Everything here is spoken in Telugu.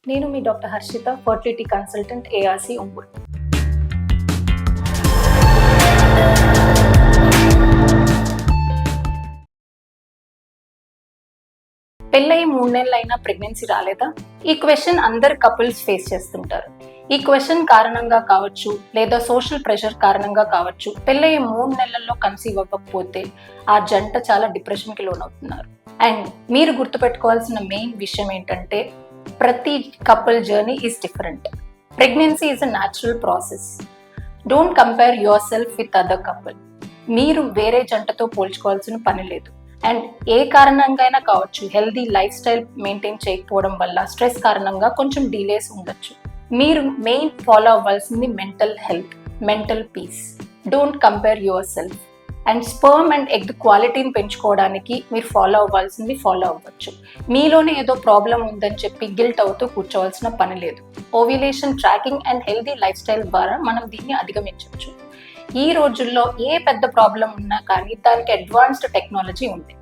నేను మీ doctor Harshitha, fertility consultant, ARC Ongole. పెళ్ళయి 3 నెలలైనా ప్రెగ్నెన్సీ రాలేదా? ఈ క్వశ్చన్ అందరు కపుల్స్ ఫేస్ చేస్తుంటారు. ఈ క్వశ్చన్ కారణంగా కావచ్చు, లేదా సోషల్ ప్రెషర్ కారణంగా కావచ్చు, పెళ్ళయి 3 నెలల్లో కన్సీవ్ అవ్వకపోతే ఆ జంట చాలా డిప్రెషన్కి లోనవుతున్నారు. అండ్ మీరు గుర్తుపెట్టుకోవాల్సిన మెయిన్ విషయం ఏంటంటే, ప్రతి couple journey is different. Pregnancy is a natural process. Don't compare your self with other couple. మీరు వేరే జంటతో పోల్చుకోవాల్సిన పని లేదు. అండ్ ఏ కారణంగా కావచ్చు, హెల్దీ లైఫ్ స్టైల్ మెయింటైన్ చేయకపోవడం వల్ల, స్ట్రెస్ కారణంగా కొంచెం డిలేస్ ఉండొచ్చు. మీరు మెయిన్ ఫాలో అవ్వాల్సింది mental health, mental peace. Don't compare yourself. And sperm and egg క్వాలిటీని పెంచుకోవడానికి మీరు ఫాలో అవ్వాల్సింది ఫాలో అవ్వచ్చు. మీలోనే ఏదో ప్రాబ్లం ఉందని చెప్పి గిల్ట్ అవుతూ కూర్చోవాల్సిన పని లేదు. Ovulation tracking and healthy life style ద్వారా మనం దీన్ని అధిగమించవచ్చు. ఈ రోజుల్లో ఏ పెద్ద ప్రాబ్లం ఉన్నా కానీ దానికి అడ్వాన్స్డ్ టెక్నాలజీ ఉంది.